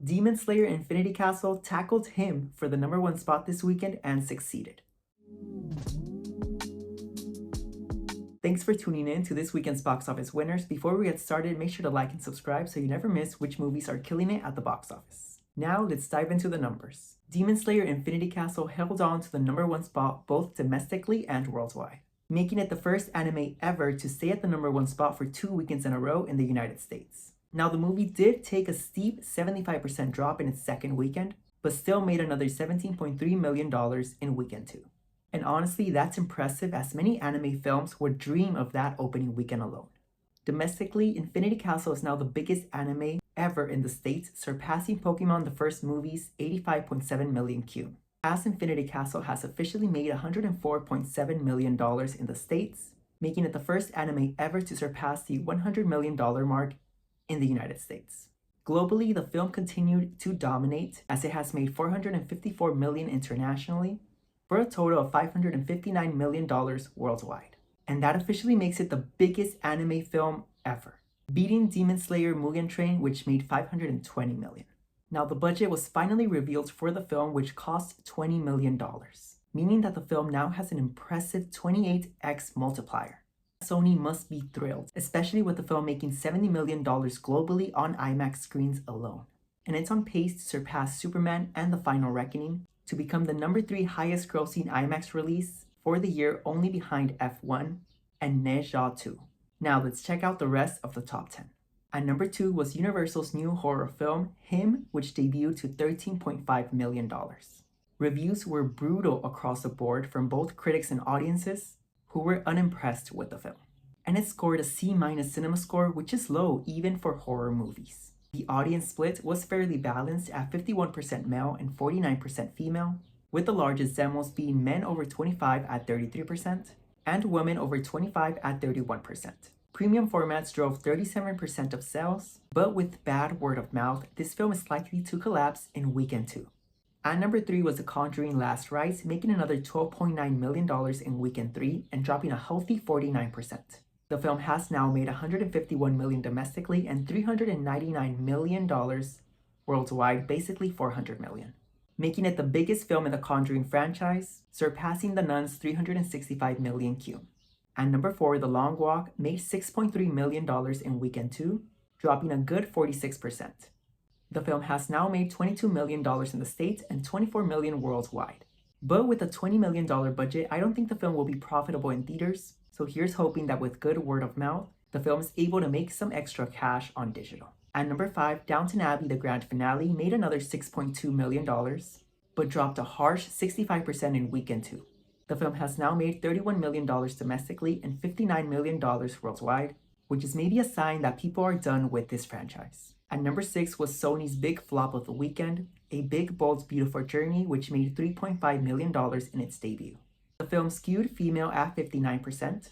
Demon Slayer Infinity Castle tackled him for the #1 spot this weekend and succeeded. Thanks for tuning in to this weekend's box office winners. Before we get started, make sure to like and subscribe so you never miss which movies are killing it at the box office. Now let's dive into the numbers. Demon Slayer Infinity Castle held on to the #1 spot both domestically and worldwide, making it the first anime ever to stay at the #1 spot for 2 weekends in a row in the United States. Now the movie did take a steep 75% drop in its second weekend, but still made another $17.3 million in weekend 2. And honestly, that's impressive as many anime films would dream of that opening weekend alone. Domestically, Infinity Castle is now the biggest anime ever in the States, surpassing Pokemon the first movie's 85.7 million Q. As Infinity Castle has officially made $104.7 million in the States, making it the first anime ever to surpass the $100 million mark in the United States. Globally, the film continued to dominate as it has made $454 million internationally, for a total of $559 million worldwide. And that officially makes it the biggest anime film ever, beating Demon Slayer Mugen Train, which made $520 million. Now the budget was finally revealed for the film, which cost $20 million, meaning that the film now has an impressive 28x multiplier. Sony must be thrilled, especially with the film making $70 million globally on IMAX screens alone. And it's on pace to surpass Superman and The Final Reckoning, to become the #3 highest grossing IMAX release for the year, only behind F1 and Ne Zha 2. Now let's check out the rest of the top 10. At #2 was Universal's new horror film, Him, which debuted to $13.5 million. Reviews were brutal across the board from both critics and audiences who were unimpressed with the film. And it scored a C- cinema score, which is low even for horror movies. The audience split was fairly balanced at 51% male and 49% female, with the largest demos being men over 25 at 33% and women over 25 at 31%. Premium formats drove 37% of sales, but with bad word of mouth, this film is likely to collapse in weekend 2. At #3 was The Conjuring Last Rites, making another $12.9 million in weekend 3 and dropping a healthy 49%. The film has now made $151 million domestically and $399 million worldwide, basically $400 million, making it the biggest film in the Conjuring franchise, surpassing The Nun's $365 million Q. At #4, The Long Walk made $6.3 million in weekend 2, dropping a good 46%. The film has now made $22 million in the States and $24 million worldwide. But with a $20 million budget, I don't think the film will be profitable in theaters, so here's hoping that with good word of mouth, the film is able to make some extra cash on digital. At #5, Downton Abbey, the grand finale, made another $6.2 million, but dropped a harsh 65% in weekend 2. The film has now made $31 million domestically and $59 million worldwide, which is maybe a sign that people are done with this franchise. At #6 was Sony's big flop of the weekend, A Big Bold Beautiful Journey, which made $3.5 million in its debut. The film skewed female at 59%,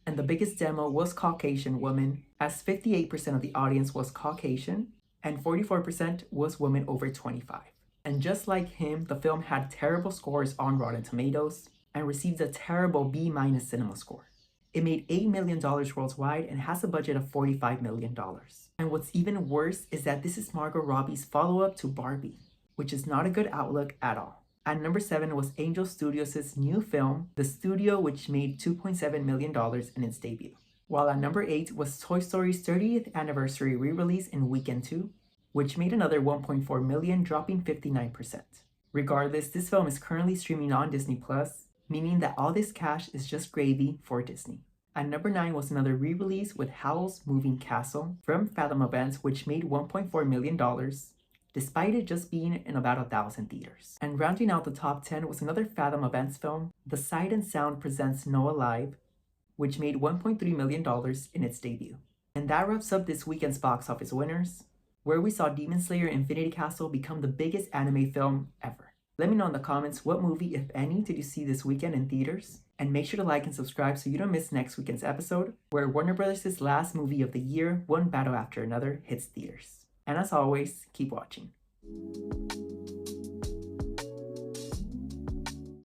and the biggest demo was Caucasian woman, as 58% of the audience was Caucasian, and 44% was women over 25. And just like Him, the film had terrible scores on Rotten Tomatoes, and received a terrible B- cinema score. It made $8 million worldwide and has a budget of $45 million. And what's even worse is that this is Margot Robbie's follow-up to Barbie, which is not a good outlook at all. At #7 was Angel Studios' new film, The Studio, which made $2.7 million in its debut. While at #8 was Toy Story's 30th anniversary re-release in weekend 2, which made another $1.4 million, dropping 59%. Regardless, this film is currently streaming on Disney+, meaning that all this cash is just gravy for Disney. At #9 was another re-release with Howl's Moving Castle from Fathom Events, which made $1.4 million, despite it just being in about 1,000 theaters. And rounding out the top 10 was another Fathom Events film, The Sight and Sound Presents Noah Live, which made $1.3 million in its debut. And that wraps up this weekend's box office winners, where we saw Demon Slayer Infinity Castle become the biggest anime film ever. Let me know in the comments what movie, if any, did you see this weekend in theaters? And make sure to like and subscribe so you don't miss next weekend's episode, where Warner Bros.' last movie of the year, one battle after another, hits theaters. And as always, keep watching.